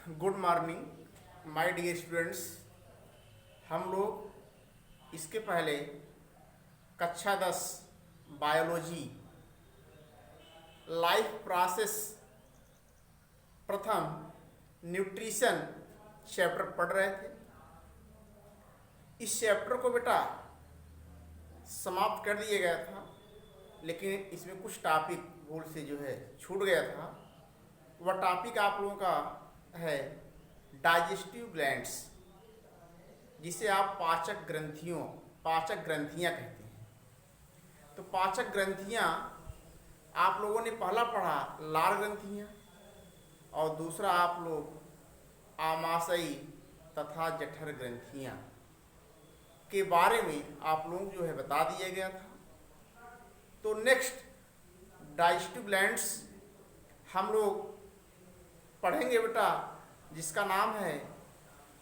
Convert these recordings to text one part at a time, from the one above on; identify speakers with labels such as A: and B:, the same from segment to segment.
A: Good morning my dear students. हम लोग इसके पहले कक्षा 10 बायोलॉजी लाइफ प्रोसेस प्रथम न्यूट्रिशन चैप्टर पढ़ रहे थे। इस चैप्टर को बेटा समाप्त कर दिया गया था, लेकिन इसमें कुछ टॉपिक भूल से जो है छूट गया था। वह टॉपिक आप लोगों का है डाइजेस्टिव ग्लैंड्स, जिसे आप पाचक ग्रंथियां कहते हैं। तो पाचक ग्रंथियां आप लोगों ने पहला पढ़ा लार ग्रंथियां, और दूसरा आप लोग आमाशयी तथा जठर ग्रंथियां के बारे में आप लोगों को जो है बता दिया गया था। तो नेक्स्ट डाइजेस्टिव ग्लैंड्स हम लोग पढ़ेंगे बेटा, जिसका नाम है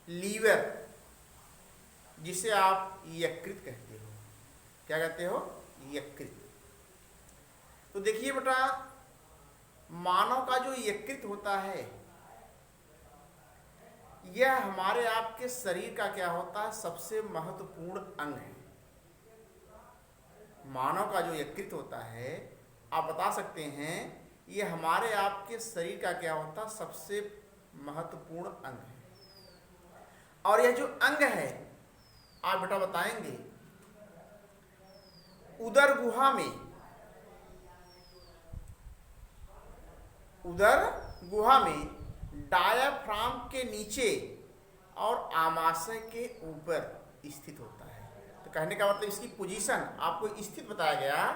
A: लीवर, जिसे आप यकृत कहते हो। क्या कहते हो? यकृत। तो देखिए बेटा, मानव का जो यकृत होता है यह हमारे आपके शरीर का क्या होता है, सबसे महत्वपूर्ण अंग है। मानव का जो यकृत होता है, आप बता सकते हैं, यह हमारे आपके शरीर का क्या होता है, सबसे महत्वपूर्ण अंग है। और यह जो अंग है आप बेटा बताएंगे, उदर गुहा में डायाफ्राम के नीचे और आमाशय के ऊपर स्थित होता है। तो कहने का मतलब इसकी पोजीशन आपको स्थित बताया गया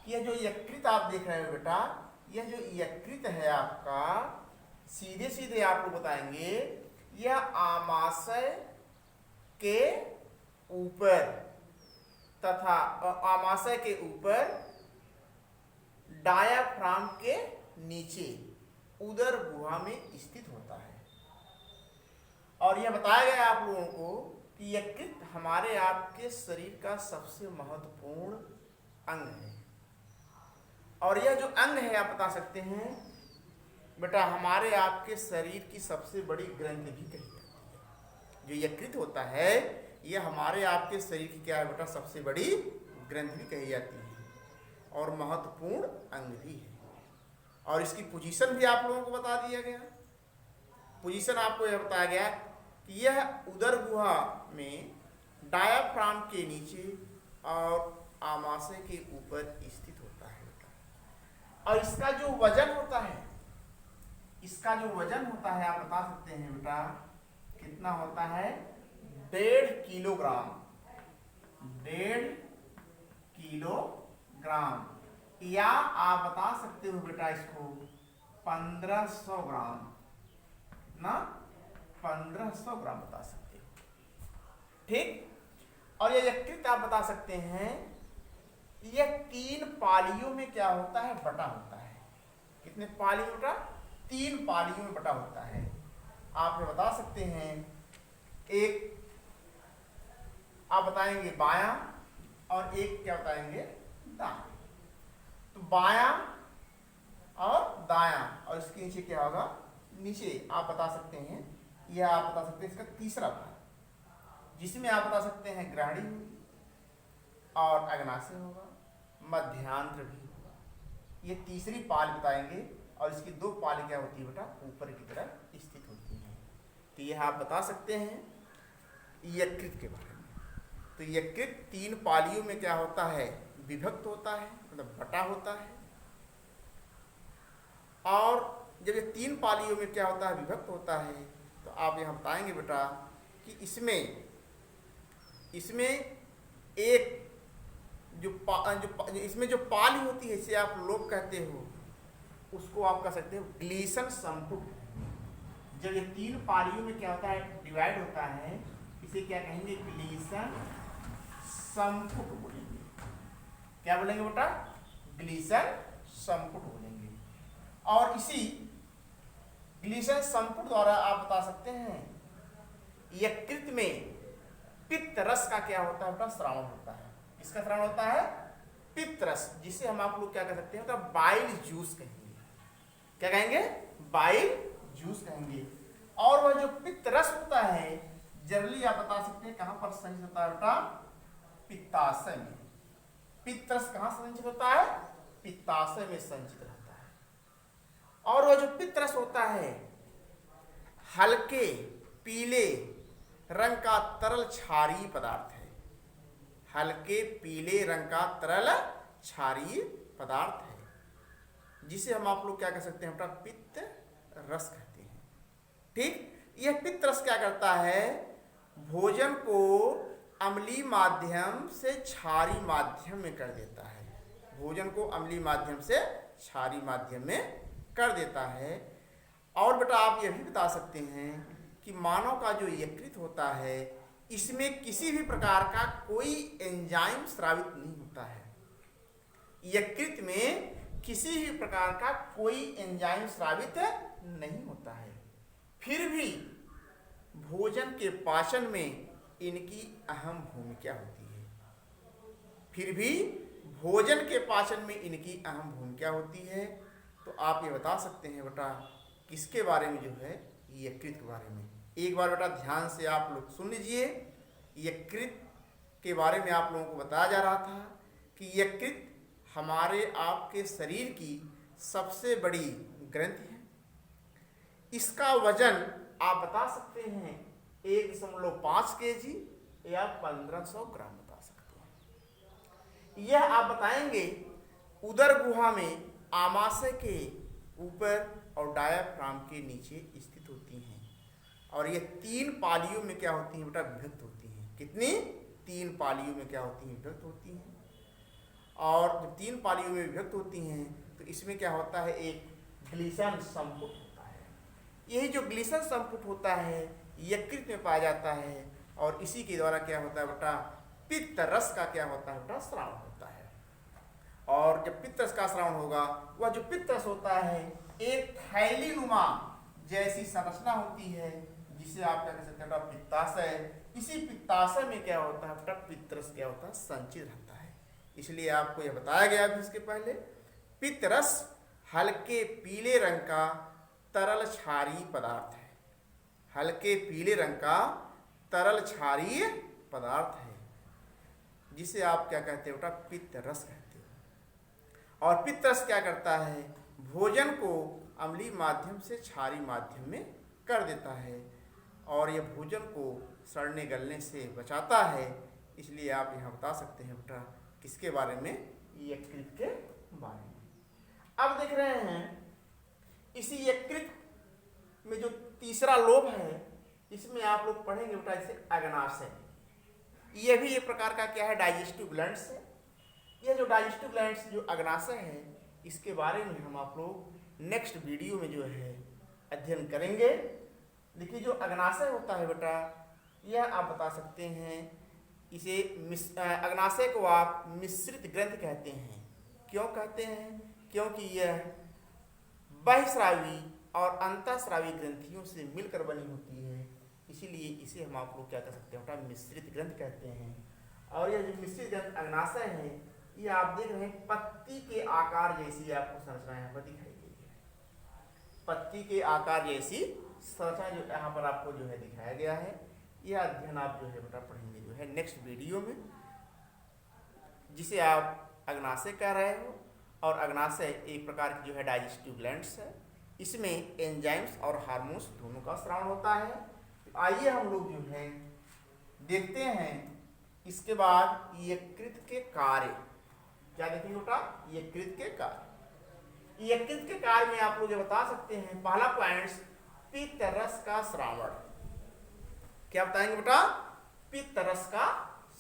A: कि यह जो यकृत आप देख रहे हो बेटा, यह जो यकृत है आपका, सीधे सीधे आप लोग बताएंगे, यह आमाशय के ऊपर तथा आमाशय के ऊपर डायाफ्राम के नीचे उदर गुहा में स्थित होता है। और यह बताया गया आप लोगों को कि यकृत हमारे आपके शरीर का सबसे महत्वपूर्ण अंग है। और यह जो अंग है आप बता सकते हैं बेटा, हमारे आपके शरीर की सबसे बड़ी ग्रंथि भी कही जाती है। जो यकृत होता है यह हमारे आपके शरीर की क्या है बेटा, सबसे बड़ी ग्रंथि भी कही जाती है और महत्वपूर्ण अंग भी है। और इसकी पोजीशन भी आप लोगों को बता दिया गया। पोजीशन आपको यह बताया गया कि यह उदर गुहा में डायाफ्राम के नीचे और आमाशय के ऊपर स्थित होता है बेटा। और इसका जो वजन होता है, आप बता सकते हैं बेटा, कितना होता है? 1.5 किलोग्राम। 1.5 किलोग्राम, या आप बता सकते हो बेटा इसको 1500 ग्राम ना, 1500 ग्राम बता सकते हो। ठीक। और यह यकृत आप बता सकते हैं, यह 3 पालियों में क्या होता है, बटा होता है। कितने पालियों बेटा? 3 पालियों में बटा होता है। आप ये बता सकते हैं, एक आप बताएंगे बायां और एक क्या बताएंगे, दायां। तो बायां और दायां, और इसके नीचे क्या होगा, नीचे आप बता सकते हैं, यह आप बता सकते हैं इसका तीसरा भाग, जिसमें आप बता सकते हैं ग्रहणी होगी और अग्नाशय होगा, मध्यांत्र भी होगा। ये तीसरी पाल बताएंगे, और इसकी 2 पाल क्या होती है बेटा, ऊपर की तरफ स्थित होती है। तो यह आप बता सकते हैं यकृत के बारे में। तो यकृत 3 पालियों में क्या होता है, विभक्त होता है, मतलब बटा होता है। और जब ये 3 पालियों में क्या होता है, विभक्त होता है, तो आप यहाँ बताएंगे बेटा कि इसमें एक इसमें जो पाली होती है, इसे आप लोब कहते हो, उसको आप कह सकते हो ग्लीसन संपुट। जब ये 3 पालियों में क्या होता है, डिवाइड होता है, इसे क्या कहेंगे, ग्लीसन संपुट बोलेंगे। क्या बोलेंगे बेटा? ग्लीसन संपुट बोलेंगे। और इसी ग्लीसन संपुट द्वारा आप बता सकते हैं यकृत में पित्त रस का क्या होता है बेटा, स्रावन होता है। किसका स्रावन होता है? पित्त रस, जिसे हम आप लोग क्या कह सकते हैं, बाइल जूस कहेंगे। क्या कहेंगे? बाइल जूस कहेंगे। और वह जो पित्त रस होता है जनरली आप बता सकते हैं कहां पर संचित होता है बेटा, पित्ताशय में। पित्त रस कहां संचित होता है, पित्ताशय में संचित रहता है। और वह जो पित्त रस होता है हल्के पीले रंग का तरल क्षारीय पदार्थ है, हल्के पीले रंग का तरल क्षारीय पदार्थ है, जिसे हम आप लोग क्या कह सकते हैं बेटा, पित्त रस कहते हैं। ठीक, यह पित्त रस क्या करता है, भोजन को अम्लीय माध्यम से क्षारीय माध्यम में कर देता है, भोजन को अम्लीय माध्यम से क्षारीय माध्यम में कर देता है। और बेटा आप यह भी बता सकते हैं कि मानव का जो यकृत होता है इसमें किसी भी प्रकार का कोई एंजाइम स्रावित नहीं होता है, यकृत में किसी भी प्रकार का कोई एंजाइम स्रावित नहीं होता है, फिर भी भोजन के पाचन में इनकी अहम भूमिका होती है, फिर भी भोजन के पाचन में इनकी अहम भूमिका होती है। तो आप ये बता सकते हैं बेटा किसके बारे में, जो है यकृत के बारे में। एक बार बेटा ध्यान से आप लोग सुन लीजिए, यकृत के बारे में आप लोगों को बताया जा रहा था कि यकृत हमारे आपके शरीर की सबसे बड़ी ग्रंथि है। इसका वजन आप बता सकते हैं 1.5 kg या 1500 ग्राम बता सकते हैं। यह आप बताएंगे उदर गुहा में आमाशय के ऊपर और डायाफ्राम के नीचे स्थित होती हैं, और ये 3 पालियों में क्या होती हैं बेटा, विभक्त होती हैं। कितनी? 3 पालियों में क्या होती हैं, विभक्त होती हैं। और जब 3 पालियों में विभक्त होती हैं तो इसमें क्या होता है, एक ग्लीसन संपुट होता है। यही जो ग्लीसन संपुट होता है यकृत में पाया जाता है, और इसी के द्वारा क्या होता है बेटा, पित्त रस का क्या होता है बेटा, स्राव होता है। और जब पित्त रस का स्राव होगा, वह जो पित्त रस होता है एक थैली नुमा जैसी संरचना होती है, जिसे आप क्या कह सकते हैं, पित्ताशय। इसी पित्ताशय में क्या होता है बेटा, पित्त रस क्या होता है, संचित रहता है। इसलिए आपको यह बताया गया अभी इसके पहले, पित्त रस हल्के पीले रंग का तरल क्षारीय पदार्थ है, हल्के पीले रंग का तरल क्षारीय पदार्थ है, जिसे आप क्या कहते हो बेटा, पित्त रस कहते हो। और पित्त रस क्या करता है, भोजन को अम्लीय माध्यम से क्षारीय माध्यम में कर देता है, और यह भोजन को सड़ने गलने से बचाता है। इसलिए आप यहाँ बता सकते हैं बेटा किसके बारे में, यकृत के बारे में। अब देख रहे हैं इसी यकृत में जो तीसरा लोब है, इसमें आप लोग पढ़ेंगे बेटा इसे अग्नाशय। यह भी एक प्रकार का क्या है, डाइजेस्टिव ग्लैंड्स है। यह जो डाइजेस्टिव ग्लैंड्स जो अग्नाशय है, इसके बारे में हम आप लोग नेक्स्ट वीडियो में जो है अध्ययन करेंगे। देखिए जो अग्नाशय होता है बेटा, यह आप बता सकते हैं इसे अग्नाशय को आप मिश्रित ग्रंथि कहते हैं। क्यों कहते हैं, क्योंकि यह बहिस्रावी और अंतःस्रावी ग्रंथियों से मिलकर बनी होती है, इसीलिए इसे हम आप लोग क्या कह सकते हैं बेटा, मिश्रित ग्रंथि कहते हैं। और यह जो मिश्रित ग्रंथि अग्नाशय है, ये आप देख रहे हैं पत्ती के आकार जैसी आपको संरचना यहाँ पर दिखाई दे रही है, पत्ती के आकार जैसी संरचना जो यहाँ पर आपको जो है दिखाया गया है। यह अध्ययन आप जो है बेटा पढ़ेंगे जो है नेक्स्ट वीडियो में, जिसे आप अग्नाशय कह रहे हो। और अग्नाशय एक प्रकार की जो है डाइजेस्टिव ग्लैंड्स है, इसमें एंजाइम्स और हार्मोन्स दोनों का स्राव होता है। तो आइए हम लोग जो है देखते हैं इसके बाद यकृत के कार्य। क्या देखेंगे बेटा, यकृत के कार्य। यकृत के कार्य में आप लोग ये बता सकते हैं, पहला पॉइंट पित्त रस का श्रावण। क्या बताएंगे बेटा, पित्त रस का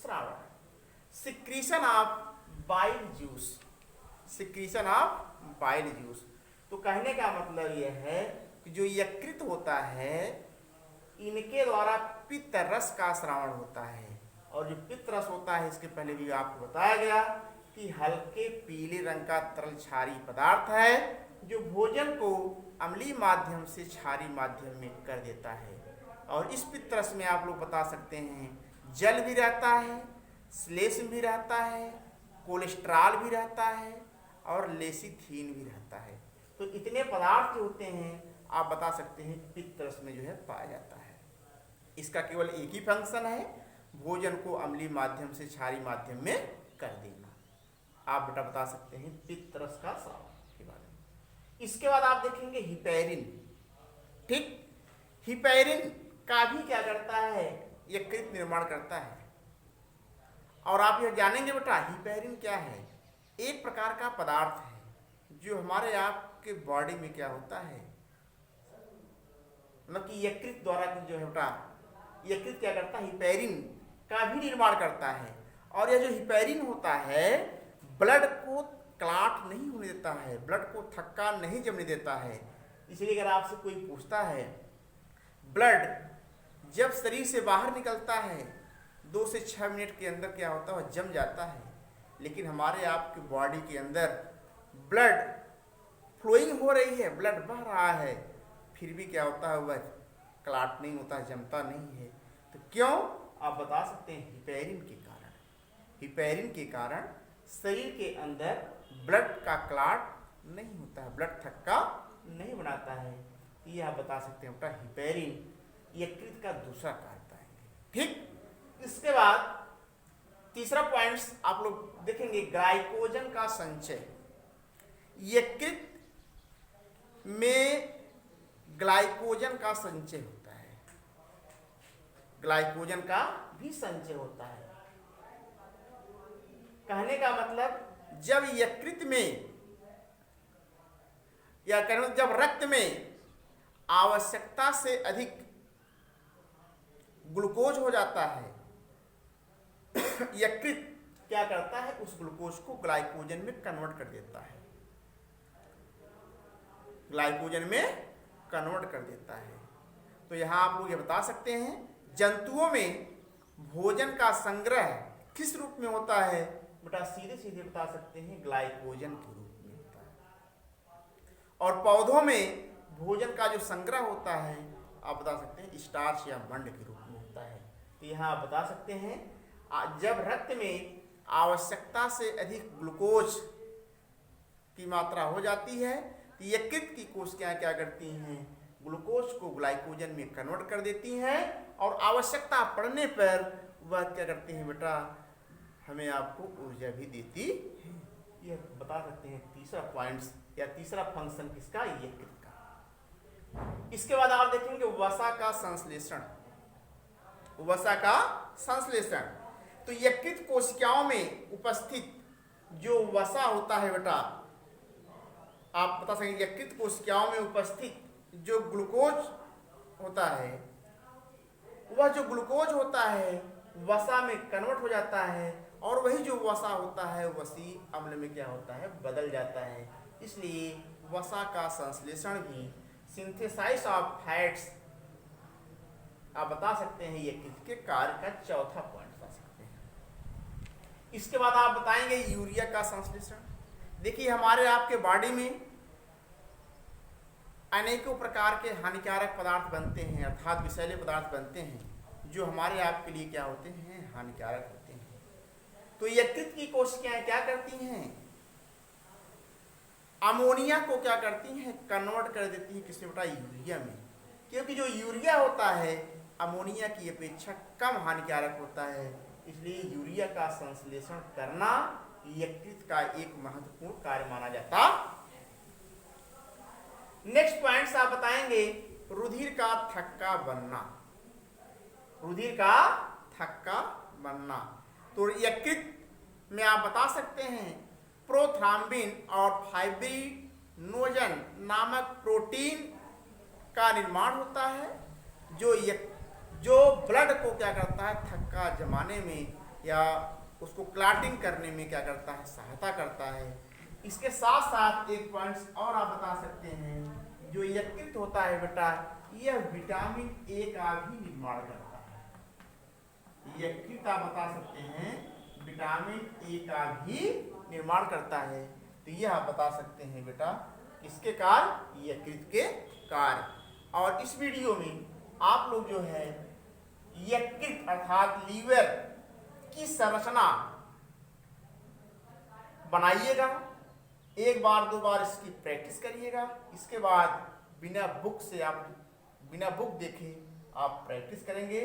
A: Shravan. Secretion of bile juice, secretion of bile juice. तो कहने का मतलब यह है कि जो यकृत होता है इनके द्वारा पित्त रस का श्रावण होता है। और जो पित्त रस होता है, इसके पहले भी आपको बताया गया कि हल्के पीले रंग का तरल क्षारीय पदार्थ है, जो भोजन को अम्लीय माध्यम से क्षारीय माध्यम में कर देता है। और इस पित्त रस में आप लोग बता सकते हैं जल भी रहता है, श्लेष्म भी रहता है, कोलेस्ट्रॉल भी रहता है और लेसिथीन भी रहता है। तो इतने पदार्थ जो होते हैं आप बता सकते हैं पित्त रस में जो है पाया जाता है। इसका केवल एक ही फंक्शन है, भोजन को अम्लीय माध्यम से क्षारीय माध्यम में कर देना। आप बेटा बता सकते हैं पित्त रस का स्राव के बारे में। इसके बाद आप देखेंगे हिपैरिन। ठीक, हिपैरिन का भी क्या करता है, यकृत निर्माण करता है। और आप यह जानेंगे बेटा हिपैरिन क्या है, एक प्रकार का पदार्थ है जो हमारे आपके बॉडी में क्या होता है, मतलब कि यकृत द्वारा जो है बेटा, यकृत क्या करता है, हिपैरिन का भी निर्माण करता है। और यह जो हिपैरिन होता है ब्लड को क्लॉट नहीं होने देता है, ब्लड को थक्का नहीं जमने देता है। इसलिए अगर आपसे कोई पूछता है ब्लड जब शरीर से बाहर निकलता है 2 से 6 मिनट के अंदर क्या होता है, जम जाता है। लेकिन हमारे आपके बॉडी के अंदर ब्लड फ्लोइंग हो रही है, ब्लड बह रहा है, फिर भी क्या होता है, वह क्लॉट नहीं होता, जमता नहीं है। तो क्यों, आप बता सकते हैं हिपैरिन के कारण। हिपैरिन के कारण शरीर के अंदर ब्लड का क्लॉट नहीं होता है, ब्लड थक्का नहीं बनाता है। ये आप बता सकते हैं बेटा हिपैरिन यकृत का दूसरा कार्य बताएंगे। ठीक, इसके बाद तीसरा पॉइंट्स आप लोग देखेंगे ग्लाइकोजन का संचय। यकृत में ग्लाइकोजन का संचय होता है, ग्लाइकोजन का भी संचय होता है। कहने का मतलब जब यकृत में या जब रक्त में आवश्यकता से अधिक ग्लूकोज हो जाता है, यकृत क्या करता है, उस ग्लूकोज को ग्लाइकोजन में कन्वर्ट कर देता है, ग्लाइकोजन में कन्वर्ट कर देता है। तो यहां आप लोग ये बता सकते हैं जंतुओं में भोजन का संग्रह किस रूप में होता है, बेटा सीधे सीधे बता सकते हैं ग्लाइकोजन के रूप में होता है। और पौधों में भोजन का जो संग्रह होता है आप बता सकते हैं स्टार्च या मंड के रूप में होता है। तो यहाँ आप बता सकते हैं जब रक्त में आवश्यकता से अधिक ग्लूकोज की मात्रा हो जाती है तो यकृत की कोशिकाएं क्या करती हैं, ग्लूकोज को ग्लाइकोजन में कन्वर्ट कर देती हैं और आवश्यकता पड़ने पर वह क्या करती हैं बेटा, हमें आपको ऊर्जा भी देती है। यह बता सकते हैं तीसरा पॉइंट्स या तीसरा फंक्शन किसका, यकृत का। इसके बाद आप देखेंगे वसा का संश्लेषण। वसा का संश्लेषण, तो यकृत कोशिकाओं में उपस्थित जो वसा होता है बेटा, आप बता सकेंगे यकृत कोशिकाओं में उपस्थित जो ग्लूकोज होता है, वह जो ग्लूकोज होता है वसा में कन्वर्ट हो जाता है और वही जो वसा होता है वसी अम्ल में क्या होता है, बदल जाता है। इसलिए वसा का संश्लेषण भी सिंथेसाइज ऑफ फैट्स आप बता सकते हैं यकृत के कार्य का चौथा पॉइंट बता सकते हैं। इसके बाद आप बताएंगे यूरिया का संश्लेषण। देखिए हमारे आपके बॉडी में अनेकों प्रकार के हानिकारक पदार्थ बनते हैं, अर्थात विषैले पदार्थ बनते हैं जो हमारे आपके लिए क्या होते हैं, हानिकारक होते हैं। तो यकृत की कोशिकाएं क्या करती हैं, अमोनिया को क्या करती हैं, कन्वर्ट कर देती हैं किसमें बेटा, यूरिया में। क्योंकि जो यूरिया होता है अमोनिया की अपेक्षा कम हानिकारक होता है, इसलिए यूरिया का संश्लेषण करना यकृत का एक महत्वपूर्ण कार्य माना जाता है। नेक्स्ट पॉइंट्स आप बताएंगे रुधिर का थक्का बनना। रुधिर का थक्का बनना, तो यकृत में आप बता सकते हैं प्रोथ्राम्बिन और फाइब्रिनोजन नामक प्रोटीन का निर्माण होता है जो ब्लड को क्या करता है, थक्का जमाने में या उसको क्लॉटिंग करने में क्या करता है, सहायता करता है। इसके साथ साथ एक पॉइंट और आप बता सकते हैं, जो यकृत होता है बेटा यह विटामिन ए का भी निर्माण करता है। यकृत आप बता सकते हैं विटामिन ए का भी निर्माण करता है। तो यह आप बता सकते हैं बेटा किसके कार्य, यकृत के कार्य। और इस वीडियो में आप लोग जो है यकृत अर्थात लीवर की संरचना बनाइएगा, एक बार दो बार इसकी प्रैक्टिस करिएगा। इसके बाद बिना बुक से आप बिना बुक देखे आप प्रैक्टिस करेंगे,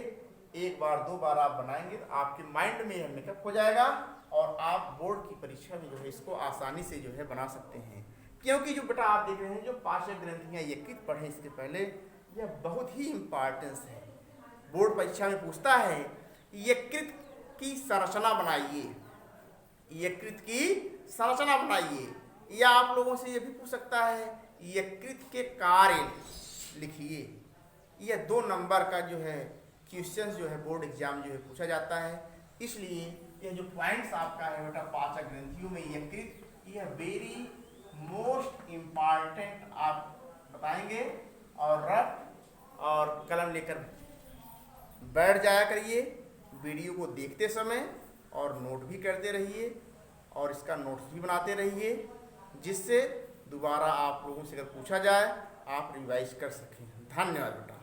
A: एक बार दो बार आप बनाएंगे तो आपके माइंड में यह मेकअप हो जाएगा और आप बोर्ड की परीक्षा में जो है इसको आसानी से जो है बना सकते हैं। क्योंकि जो बेटा आप देख रहे हैं जो पाचक ग्रंथियाँ यकृत पढ़े इसके पहले, यह बहुत ही इम्पॉर्टेंस है। बोर्ड परीक्षा में पूछता है यकृत की संरचना बनाइए, यकृत की संरचना बनाइए, या आप लोगों से यह भी पूछ सकता है यकृत के कार्य लिखिए। यह 2 नंबर का जो है क्वेश्चन जो है बोर्ड एग्जाम जो है पूछा जाता है। इसलिए यह जो पॉइंट्स आपका है बेटा पाचक ग्रंथियों में यकृत, यह वेरी मोस्ट इम्पॉर्टेंट आप बताएंगे और रफ और कलम लेकर बैठ जाया करिए वीडियो को देखते समय, और नोट भी करते रहिए और इसका नोट्स भी बनाते रहिए, जिससे दोबारा आप लोगों से अगर पूछा जाए आप रिवाइज कर सकें। धन्यवाद बेटा।